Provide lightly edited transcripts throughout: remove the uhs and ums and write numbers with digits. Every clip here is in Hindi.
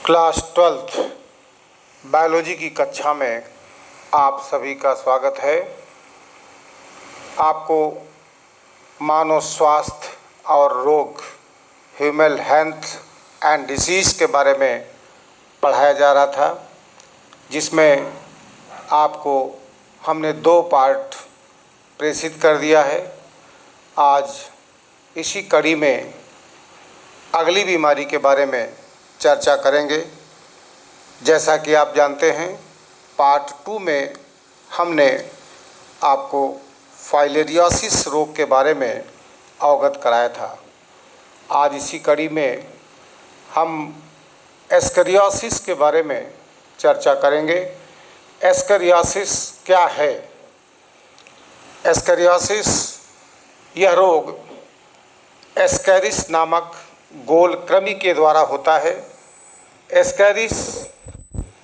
क्लास 12th बायोलॉजी की कक्षा में आप सभी का स्वागत है। आपको मानव स्वास्थ्य और रोग ह्यूमन हेल्थ एंड डिसीज़ के बारे में पढ़ाया जा रहा था, जिसमें आपको हमने 2 पार्ट प्रेषित कर दिया है। आज इसी कड़ी में अगली बीमारी के बारे में चर्चा करेंगे। जैसा कि आप जानते हैं, पार्ट 2 में हमने आपको फाइलेरियोसिस रोग के बारे में अवगत कराया था। आज इसी कड़ी में हम एस्केरियोसिस के बारे में चर्चा करेंगे। एस्केरियोसिस क्या है? एस्केरियोसिस यह रोग एस्केरिस नामक गोल कृमि के द्वारा होता है। एस्केरिस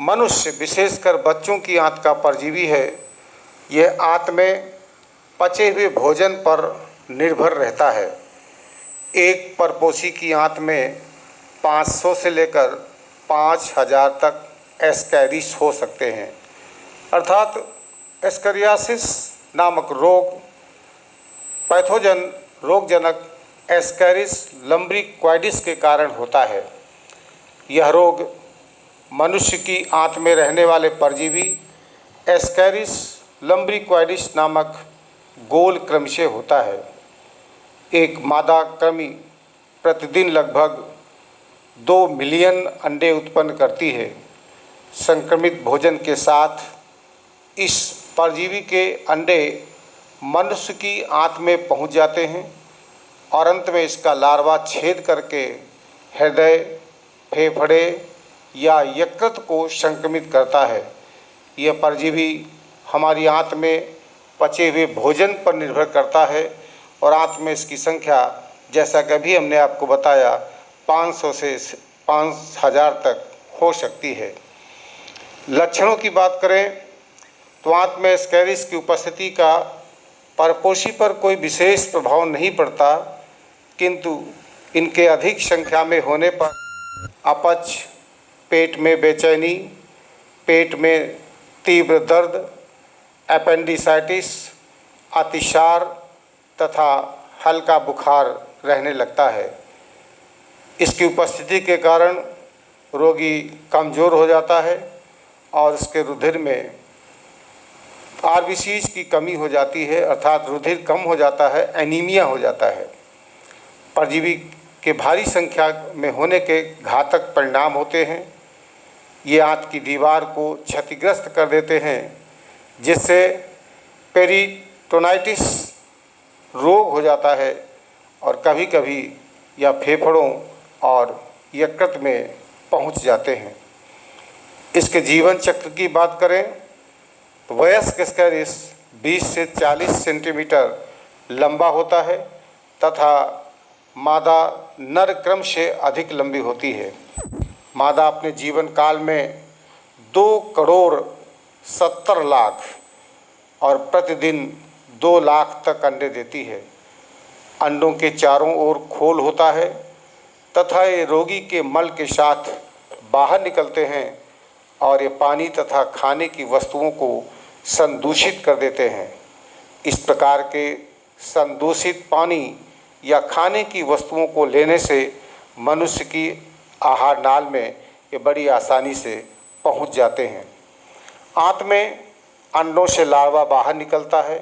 मनुष्य, विशेषकर बच्चों की आंत का परजीवी है। यह आंत में पचे हुए भोजन पर निर्भर रहता है। एक परपोषी की आंत में 500 से लेकर 5000 तक एस्केरिस हो सकते हैं। अर्थात एस्केरियोसिस नामक रोग पैथोजन रोगजनक एस्केरिस लम्ब्रिक्वाइडिस के कारण होता है। यह रोग मनुष्य की आंत में रहने वाले परजीवी एस्केरिस लम्ब्रिक्वाइडिस नामक गोल कृमि से होता है। एक मादा कृमि प्रतिदिन लगभग 2 मिलियन अंडे उत्पन्न करती है। संक्रमित भोजन के साथ इस परजीवी के अंडे मनुष्य की आंत में पहुंच जाते हैं और अंत में इसका लार्वा छेद करके हृदय, फेफड़े या यकृत को संक्रमित करता है। यह परजीवी हमारी आंत में पचे हुए भोजन पर निर्भर करता है और आंत में इसकी संख्या, जैसा कि अभी हमने आपको बताया, 500 से 5000 तक हो सकती है। लक्षणों की बात करें तो आंत में एस्केरिस की उपस्थिति का परपोषी पर कोई विशेष प्रभाव नहीं पड़ता, किंतु इनके अधिक संख्या में होने पर अपच, पेट में बेचैनी, पेट में तीव्र दर्द, एपेंडिसाइटिस, अतिसार तथा हल्का बुखार रहने लगता है। इसकी उपस्थिति के कारण रोगी कमज़ोर हो जाता है और उसके रुधिर में आरबीसीज की कमी हो जाती है, अर्थात रुधिर कम हो जाता है, एनीमिया हो जाता है। परजीवी के भारी संख्या में होने के घातक परिणाम होते हैं। ये आंत की दीवार को क्षतिग्रस्त कर देते हैं, जिससे पेरिटोनाइटिस रोग हो जाता है और कभी कभी यह फेफड़ों और यकृत में पहुंच जाते हैं। इसके जीवन चक्र की बात करें तो वयस्क एस्केरिस 20 से 40 सेंटीमीटर लंबा होता है तथा मादा नर कृमि से अधिक लंबी होती है। मादा अपने जीवन काल में 2 करोड़ 70 लाख और प्रतिदिन 2 लाख तक अंडे देती है। अंडों के चारों ओर खोल होता है तथा ये रोगी के मल के साथ बाहर निकलते हैं और ये पानी तथा खाने की वस्तुओं को संदूषित कर देते हैं। इस प्रकार के संदूषित पानी या खाने की वस्तुओं को लेने से मनुष्य की आहार नाल में ये बड़ी आसानी से पहुंच जाते हैं। आंत में अंडों से लार्वा बाहर निकलता है,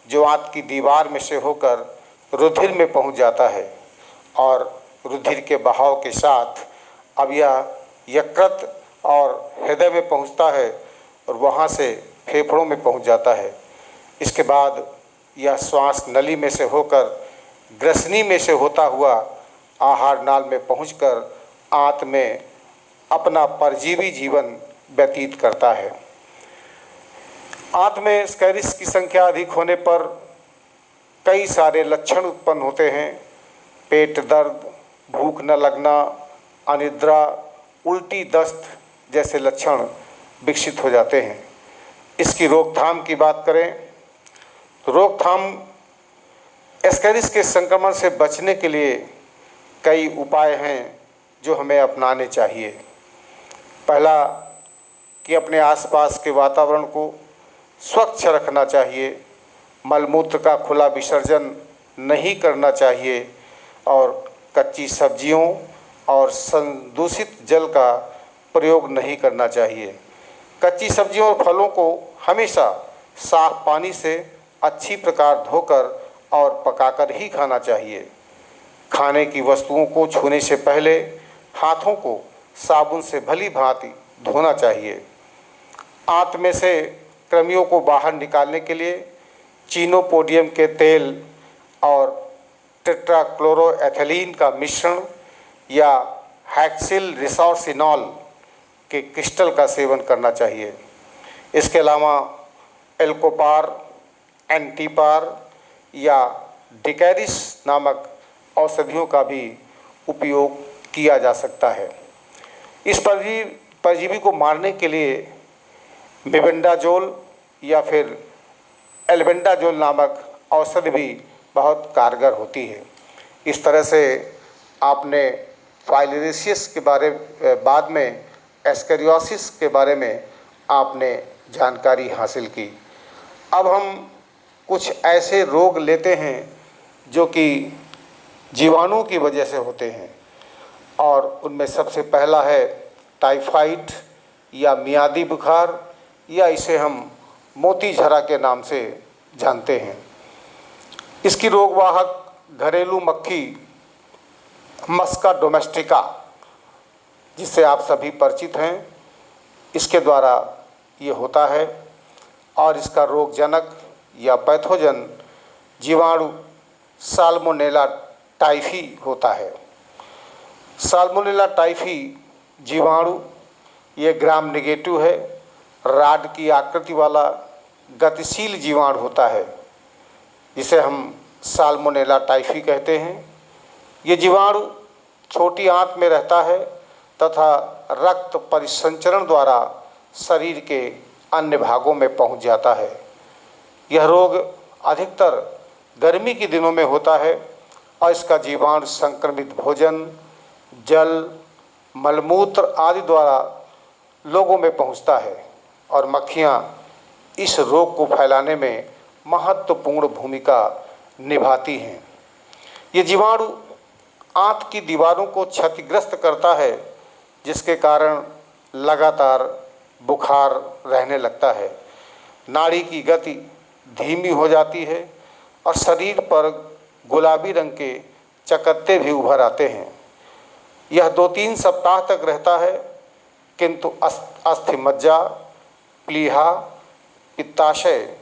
जो आंत की दीवार में से होकर रुधिर में पहुंच जाता है और रुधिर के बहाव के साथ अब यह यकृत और हृदय में पहुंचता है और वहां से फेफड़ों में पहुंच जाता है। इसके बाद यह श्वास नली में से होकर ग्रसनी में से होता हुआ आहार नाल में पहुंचकर आंत में अपना परजीवी जीवन व्यतीत करता है। आंत में एस्केरिस की संख्या अधिक होने पर कई सारे लक्षण उत्पन्न होते हैं। पेट दर्द, भूख न लगना, अनिद्रा, उल्टी, दस्त जैसे लक्षण विकसित हो जाते हैं। इसकी रोकथाम की बात करें तो रोकथाम एस्केरिस के संक्रमण से बचने के लिए कई उपाय हैं जो हमें अपनाने चाहिए। पहला कि अपने आसपास के वातावरण को स्वच्छ रखना चाहिए, मलमूत्र का खुला विसर्जन नहीं करना चाहिए और कच्ची सब्जियों और संदूषित जल का प्रयोग नहीं करना चाहिए। कच्ची सब्जियों और फलों को हमेशा साफ पानी से अच्छी प्रकार धोकर और पकाकर ही खाना चाहिए। खाने की वस्तुओं को छूने से पहले हाथों को साबुन से भली भांति धोना चाहिए। आंत में से कृमियों को बाहर निकालने के लिए चिनोपोडियम के तेल और टेट्राक्लोरोएथिलीन का मिश्रण या हेक्सिल रिसोर्सिनॉल के क्रिस्टल का सेवन करना चाहिए। इसके अलावा एल्कोपार, एंटीपार या डिकैरिस नामक औषधियों का भी उपयोग किया जा सकता है। इस परजीवी को मारने के लिए मेबेंडाजोल या फिर एल्बेंडाजोल नामक औषधि भी बहुत कारगर होती है। इस तरह से आपने फाइलेरियसिस के बारे बाद में एस्केरियोसिस के बारे में आपने जानकारी हासिल की। अब हम कुछ ऐसे रोग लेते हैं जो कि जीवाणु की वजह से होते हैं और उनमें सबसे पहला है टाइफाइड या मियादी बुखार या इसे हम मोती झरा के नाम से जानते हैं। इसकी रोगवाहक घरेलू मक्खी मस्का डोमेस्टिका, जिससे आप सभी परिचित हैं, इसके द्वारा ये होता है और इसका रोगजनक या पैथोजन जीवाणु साल्मोनेला टाइफी होता है। साल्मोनेला टाइफी जीवाणु ये ग्राम नेगेटिव है, राड की आकृति वाला गतिशील जीवाणु होता है जिसे हम साल्मोनेला टाइफी कहते हैं। ये जीवाणु छोटी आंत में रहता है तथा रक्त परिसंचरण द्वारा शरीर के अन्य भागों में पहुंच जाता है। यह रोग अधिकतर गर्मी के दिनों में होता है और इसका जीवाणु संक्रमित भोजन, जल, मलमूत्र आदि द्वारा लोगों में पहुंचता है और मक्खियां इस रोग को फैलाने में महत्वपूर्ण भूमिका निभाती हैं। ये जीवाणु आंत की दीवारों को क्षतिग्रस्त करता है, जिसके कारण लगातार बुखार रहने लगता है, नाड़ी की गति धीमी हो जाती है और शरीर पर गुलाबी रंग के चकत्ते भी उभर आते हैं। यह 2-3 सप्ताह तक रहता है, किंतु अस्थि मज्जा, प्लीहा, पित्ताशय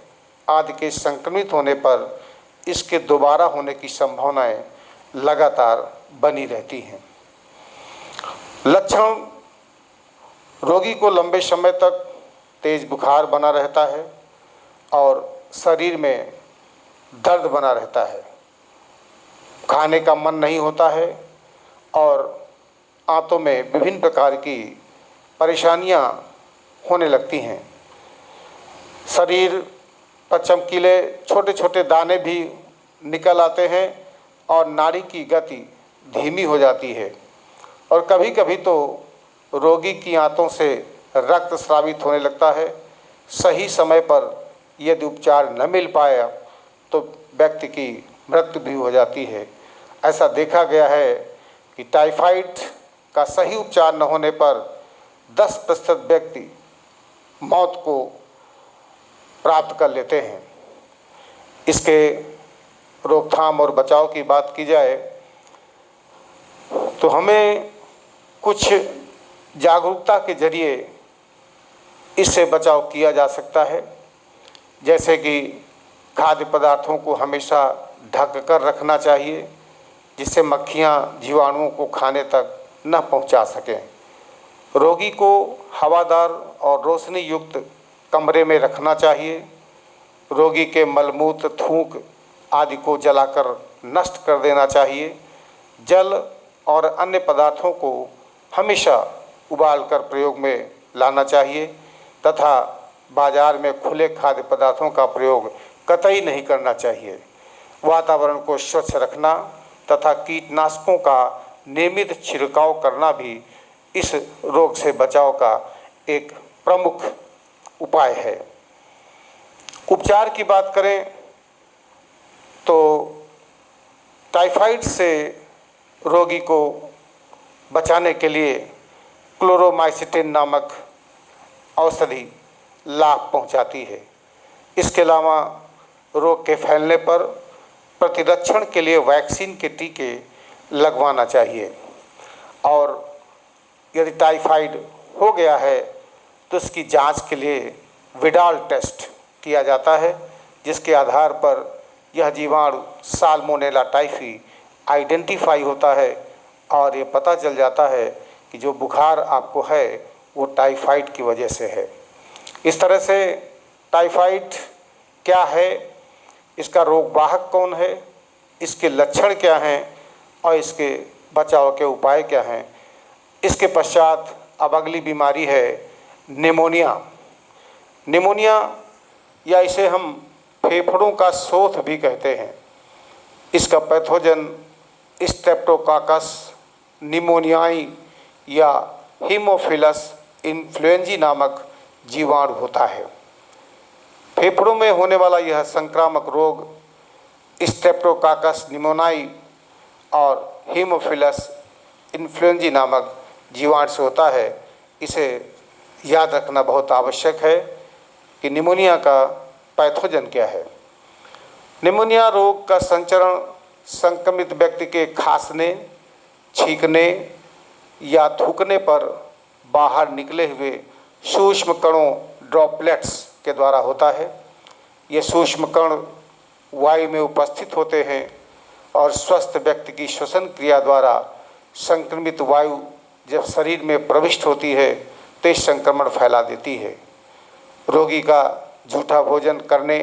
आदि के संक्रमित होने पर इसके दोबारा होने की संभावनाएं लगातार बनी रहती हैं। लक्षण: रोगी को लंबे समय तक तेज बुखार बना रहता है और शरीर में दर्द बना रहता है, खाने का मन नहीं होता है और आंतों में विभिन्न प्रकार की परेशानियां होने लगती हैं। शरीर पर चमकीले छोटे छोटे दाने भी निकल आते हैं और नाड़ी की गति धीमी हो जाती है और कभी कभी तो रोगी की आंतों से रक्त स्रावित होने लगता है। सही समय पर यदि उपचार न मिल पाया तो व्यक्ति की मृत्यु भी हो जाती है। ऐसा देखा गया है कि टाइफाइड का सही उपचार न होने पर 10% व्यक्ति मौत को प्राप्त कर लेते हैं। इसके रोकथाम और बचाव की बात की जाए तो हमें कुछ जागरूकता के जरिए इससे बचाव किया जा सकता है, जैसे कि खाद्य पदार्थों को हमेशा ढक कर रखना चाहिए जिससे मक्खियाँ जीवाणुओं को खाने तक न पहुंचा सकें। रोगी को हवादार और रोशनी युक्त कमरे में रखना चाहिए। रोगी के मलमूत्र, थूक आदि को जलाकर नष्ट कर देना चाहिए। जल और अन्य पदार्थों को हमेशा उबालकर प्रयोग में लाना चाहिए तथा बाजार में खुले खाद्य पदार्थों का प्रयोग कतई नहीं करना चाहिए। वातावरण को स्वच्छ रखना तथा कीटनाशकों का नियमित छिड़काव करना भी इस रोग से बचाव का एक प्रमुख उपाय है। उपचार की बात करें तो टाइफाइड से रोगी को बचाने के लिए क्लोरोमाइसिटिन नामक औषधि लाभ पहुंचाती है। इसके अलावा रोग के फैलने पर प्रतिरक्षण के लिए वैक्सीन के टीके लगवाना चाहिए और यदि टाइफाइड हो गया है तो उसकी जांच के लिए विडाल टेस्ट किया जाता है, जिसके आधार पर यह जीवाणु साल्मोनेला टाइफी आइडेंटिफाई होता है और ये पता चल जाता है कि जो बुखार आपको है वो टाइफाइड की वजह से है। इस तरह से टाइफाइड क्या है, इसका रोगवाहक कौन है, इसके लक्षण क्या हैं और इसके बचाव के उपाय क्या हैं। इसके पश्चात अब अगली बीमारी है निमोनिया। निमोनिया या इसे हम फेफड़ों का शोथ भी कहते हैं। इसका पैथोजन स्ट्रेप्टोकाकस निमोनियाई या हीमोफिलस इन्फ्लुएंजी नामक जीवाणु होता है। फेफड़ों में होने वाला यह संक्रामक रोग स्ट्रेप्टोकाकस निमोनियाई और हीमोफिलस इन्फ्लुएंजी नामक जीवाणु से होता है। इसे याद रखना बहुत आवश्यक है कि निमोनिया का पैथोजन क्या है। निमोनिया रोग का संचरण संक्रमित व्यक्ति के खांसने, छींकने या थूकने पर बाहर निकले हुए सूक्ष्म कणों ड्रॉपलेट्स के द्वारा होता है। ये सूक्ष्म कण वायु में उपस्थित होते हैं और स्वस्थ व्यक्ति की श्वसन क्रिया द्वारा संक्रमित वायु जब शरीर में प्रविष्ट होती है तो इस संक्रमण फैला देती है। रोगी का झूठा भोजन करने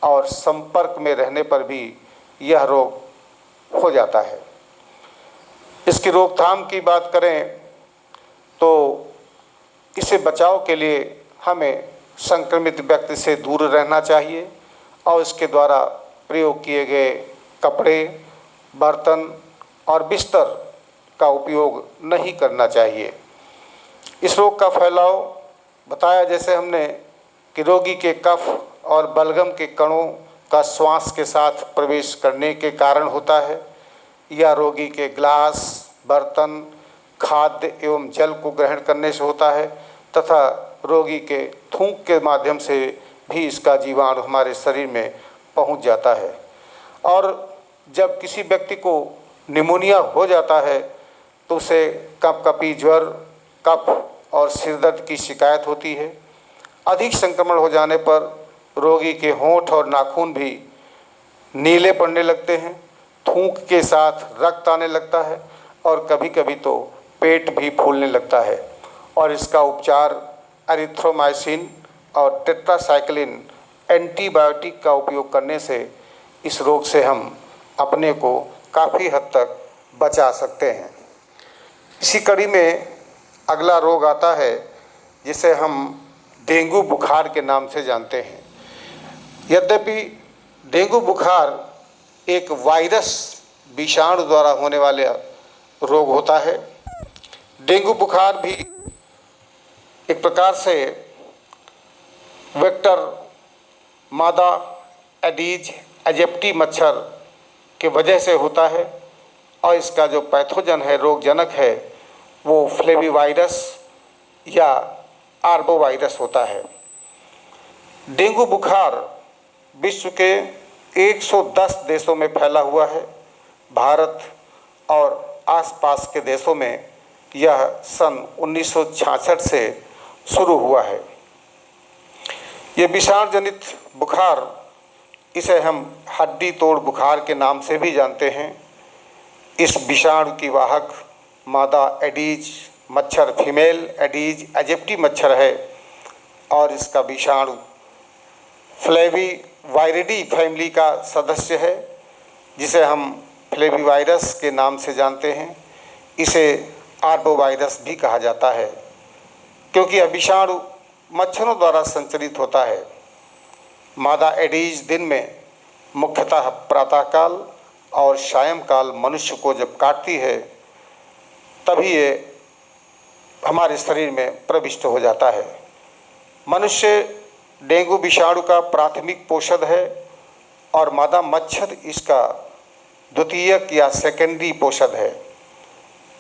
और संपर्क में रहने पर भी यह रोग हो जाता है। इसकी रोकथाम की बात करें तो इसे बचाव के लिए हमें संक्रमित व्यक्ति से दूर रहना चाहिए और इसके द्वारा प्रयोग किए गए कपड़े, बर्तन और बिस्तर का उपयोग नहीं करना चाहिए। इस रोग का फैलाव बताया जैसे हमने कि रोगी के कफ और बलगम के कणों का श्वास के साथ प्रवेश करने के कारण होता है या रोगी के ग्लास, बर्तन, खाद्य एवं जल को ग्रहण करने से होता है तथा रोगी के थूक के माध्यम से भी इसका जीवाणु हमारे शरीर में पहुंच जाता है। और जब किसी व्यक्ति को निमोनिया हो जाता है तो उसे कँपकँपी ज्वर, कफ और सिरदर्द की शिकायत होती है। अधिक संक्रमण हो जाने पर रोगी के होंठ और नाखून भी नीले पड़ने लगते हैं, थूक के साथ रक्त आने लगता है और कभी कभी तो पेट भी फूलने लगता है। और इसका उपचार एरिथ्रोमाइसिन और टेट्रासाइक्लिन एंटीबायोटिक का उपयोग करने से इस रोग से हम अपने को काफ़ी हद तक बचा सकते हैं। इसी कड़ी में अगला रोग आता है जिसे हम डेंगू बुखार के नाम से जानते हैं। यद्यपि डेंगू बुखार एक वायरस विषाणु द्वारा होने वाले रोग होता है। डेंगू बुखार भी एक प्रकार से वेक्टर मादा एडीज एजिप्टी मच्छर के वजह से होता है और इसका जो पैथोजन है, रोगजनक है, वो फ्लेविवायरस या आर्बोवायरस होता है। डेंगू बुखार विश्व के 110 देशों में फैला हुआ है। भारत और आसपास के देशों में यह सन 1966 से शुरू हुआ है। ये विषाणु जनित बुखार, इसे हम हड्डी तोड़ बुखार के नाम से भी जानते हैं। इस विषाणु की वाहक मादा एडीज मच्छर फीमेल एडीज एजिप्टी मच्छर है और इसका विषाणु फ्लेविवायरिडी फैमिली का सदस्य है, जिसे हम फ्लेविवायरस के नाम से जानते हैं। इसे आर्बोवायरस भी कहा जाता है क्योंकि यह विषाणु मच्छरों द्वारा संचरित होता है। मादा एडीज दिन में मुख्यतः प्रातःकाल और सायंकाल मनुष्य को जब काटती है तभी ये हमारे शरीर में प्रविष्ट हो जाता है। मनुष्य डेंगू विषाणु का प्राथमिक पोषक है और मादा मच्छर इसका द्वितीयक या सेकेंडरी पोषक है।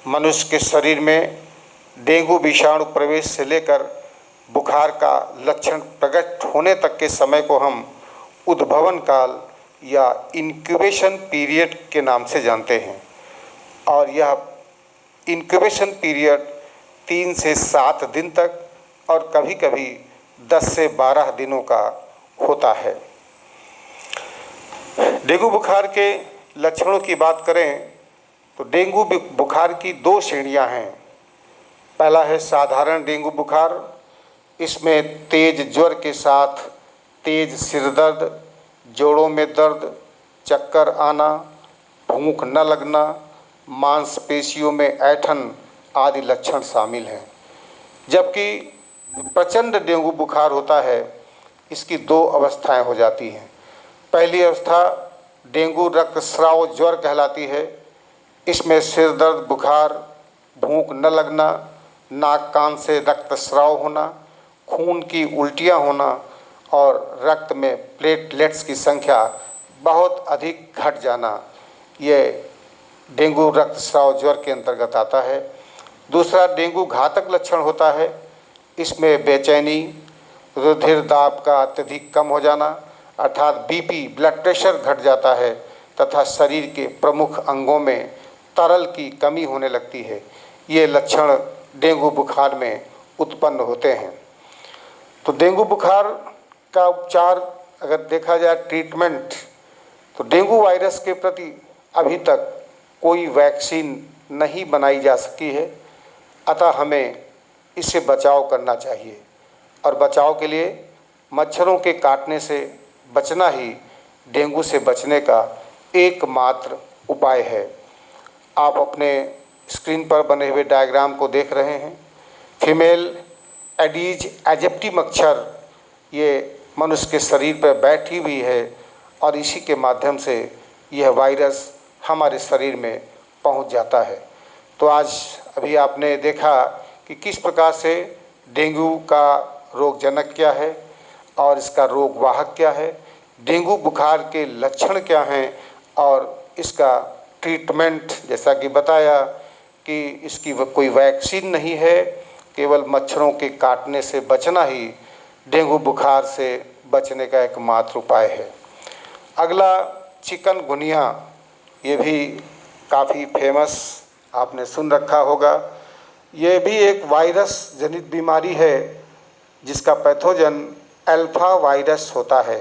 मनुष्य के शरीर में डेंगू विषाणु प्रवेश से लेकर बुखार का लक्षण प्रकट होने तक के समय को हम उद्भवन काल या इंक्यूबेशन पीरियड के नाम से जानते हैं, और यह इंक्यूबेशन पीरियड 3 से 7 दिन तक और कभी कभी 10 से 12 दिनों का होता है। डेंगू बुखार के लक्षणों की बात करें तो डेंगू बुखार की 2 श्रेणियां हैं। पहला है साधारण डेंगू बुखार। इसमें तेज ज्वर के साथ तेज सिर दर्द, जोड़ों में दर्द, चक्कर आना, भूख न लगना, मांसपेशियों में ऐंठन आदि लक्षण शामिल हैं। जबकि प्रचंड डेंगू बुखार होता है, इसकी 2 अवस्थाएं हो जाती हैं। पहली अवस्था डेंगू रक्तस्राव ज्वर कहलाती है। इसमें सिर दर्द, बुखार, भूख न लगना, नाक कान से रक्तस्राव होना, खून की उल्टियां होना और रक्त में प्लेटलेट्स की संख्या बहुत अधिक घट जाना, ये डेंगू रक्तस्राव ज्वर के अंतर्गत आता है। दूसरा डेंगू घातक लक्षण होता है। इसमें बेचैनी, रुधिर दाब का अत्यधिक कम हो जाना अर्थात बीपी ब्लड प्रेशर घट जाता है तथा शरीर के प्रमुख अंगों में तरल की कमी होने लगती है। ये लक्षण डेंगू बुखार में उत्पन्न होते हैं। तो डेंगू बुखार का उपचार अगर देखा जाए, ट्रीटमेंट, तो डेंगू वायरस के प्रति अभी तक कोई वैक्सीन नहीं बनाई जा सकी है, अतः हमें इससे बचाव करना चाहिए और बचाव के लिए मच्छरों के काटने से बचना ही डेंगू से बचने का एकमात्र उपाय है। आप अपने स्क्रीन पर बने हुए डायग्राम को देख रहे हैं। फीमेल एडीज एजिप्टी मच्छर ये मनुष्य के शरीर पर बैठी हुई है और इसी के माध्यम से यह वायरस हमारे शरीर में पहुंच जाता है। तो आज अभी आपने देखा कि किस प्रकार से डेंगू का रोगजनक क्या है और इसका रोग वाहक क्या है, डेंगू बुखार के लक्षण क्या हैं और इसका ट्रीटमेंट, जैसा कि बताया कि इसकी कोई वैक्सीन नहीं है, केवल मच्छरों के काटने से बचना ही डेंगू बुखार से बचने का एकमात्र उपाय है। अगला चिकनगुनिया, ये भी काफ़ी फेमस, आपने सुन रखा होगा। ये भी एक वायरस जनित बीमारी है जिसका पैथोजन अल्फा वायरस होता है।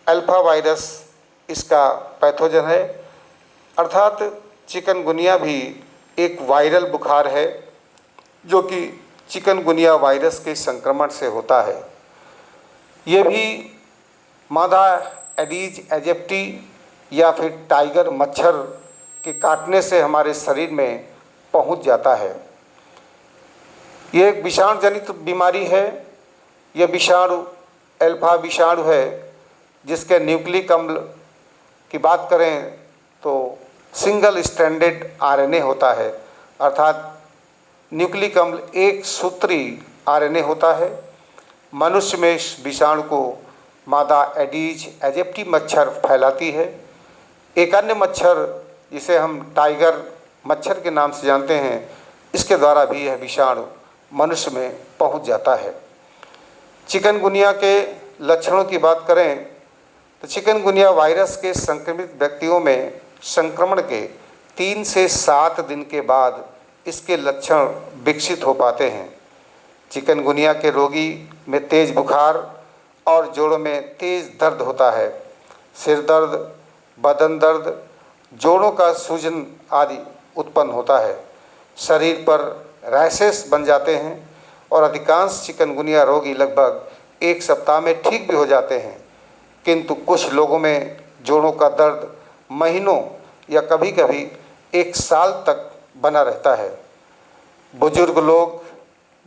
अल्फा वायरस इसका पैथोजन है, अर्थात चिकनगुनिया भी एक वायरल बुखार है जो कि चिकनगुनिया वायरस के संक्रमण से होता है। ये भी मादा एडीज एजिप्टी या फिर टाइगर मच्छर के काटने से हमारे शरीर में पहुंच जाता है। ये एक विषाणु जनित बीमारी है। यह विषाणु अल्फा विषाणु है जिसके न्यूक्लिक अम्ल की बात करें तो सिंगल स्ट्रैंडेड आरएनए होता है, अर्थात न्यूक्लिक अम्ल एक सूत्री आरएनए होता है। मनुष्य में इस विषाणु को मादा एडीज एजिप्टी मच्छर फैलाती है। एक अन्य मच्छर जिसे हम टाइगर मच्छर के नाम से जानते हैं, इसके द्वारा भी यह विषाणु मनुष्य में पहुंच जाता है। चिकनगुनिया के लक्षणों की बात करें तो चिकनगुनिया वायरस के संक्रमित व्यक्तियों में संक्रमण के 3 से 7 दिन के बाद इसके लक्षण विकसित हो पाते हैं। चिकनगुनिया के रोगी में तेज बुखार और जोड़ों में तेज दर्द होता है। सिर दर्द, बदन दर्द, जोड़ों का सूजन आदि उत्पन्न होता है। शरीर पर रैशेस बन जाते हैं और अधिकांश चिकनगुनिया रोगी लगभग 1 सप्ताह में ठीक भी हो जाते हैं, किंतु कुछ लोगों में जोड़ों का दर्द महीनों या कभी कभी 1 साल तक बना रहता है। बुजुर्ग लोग,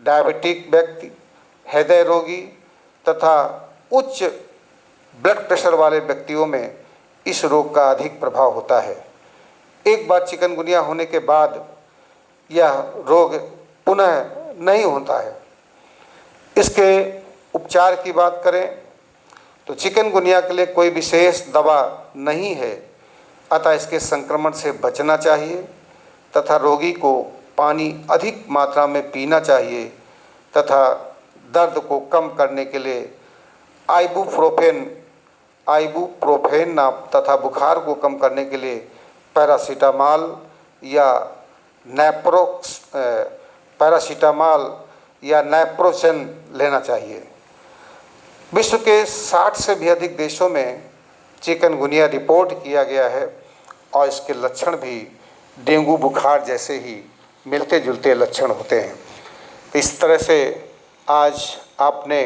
डायबिटिक व्यक्ति, हृदय रोगी तथा उच्च ब्लड प्रेशर वाले व्यक्तियों में इस रोग का अधिक प्रभाव होता है। एक बार चिकनगुनिया होने के बाद यह रोग पुनः नहीं होता है। इसके उपचार की बात करें तो चिकनगुनिया के लिए कोई विशेष दवा नहीं है, अतः इसके संक्रमण से बचना चाहिए तथा रोगी को पानी अधिक मात्रा में पीना चाहिए तथा दर्द को कम करने के लिए आइबुप्रोफेन तथा बुखार को कम करने के लिए पैरासीटामॉल या नैप्रोसेन लेना चाहिए। विश्व के 60 से भी अधिक देशों में चिकनगुनिया रिपोर्ट किया गया है और इसके लक्षण भी डेंगू बुखार जैसे ही मिलते जुलते लक्षण होते हैं। इस तरह से आज आपने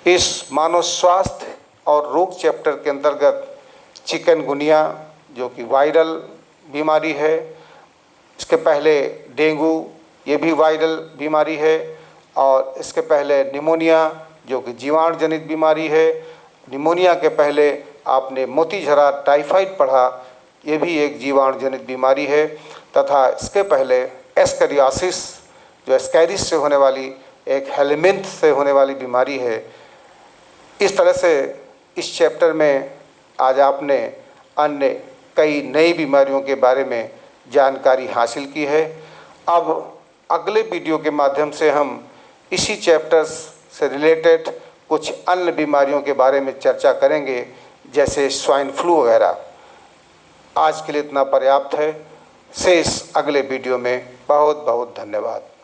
इस मानव स्वास्थ्य और रोग चैप्टर के अंतर्गत चिकनगुनिया जो कि वायरल बीमारी है, इसके पहले डेंगू ये भी वायरल बीमारी है, और इसके पहले निमोनिया जो कि जीवाणु जनित बीमारी है, निमोनिया के पहले आपने मोतीझरा टाइफाइड पढ़ा, ये भी एक जीवाणु जनित बीमारी है, तथा इसके पहले एस्केरियासिस जो एस्कैरिस से होने वाली एक हेलमिंथ से होने वाली बीमारी है। इस तरह से इस चैप्टर में आज आपने अन्य कई नई बीमारियों के बारे में जानकारी हासिल की है। अब अगले वीडियो के माध्यम से हम इसी चैप्टर्स से रिलेटेड कुछ अन्य बीमारियों के बारे में चर्चा करेंगे, जैसे स्वाइन फ्लू वगैरह। आज के लिए इतना पर्याप्त है। शेष अगले वीडियो में। बहुत बहुत धन्यवाद।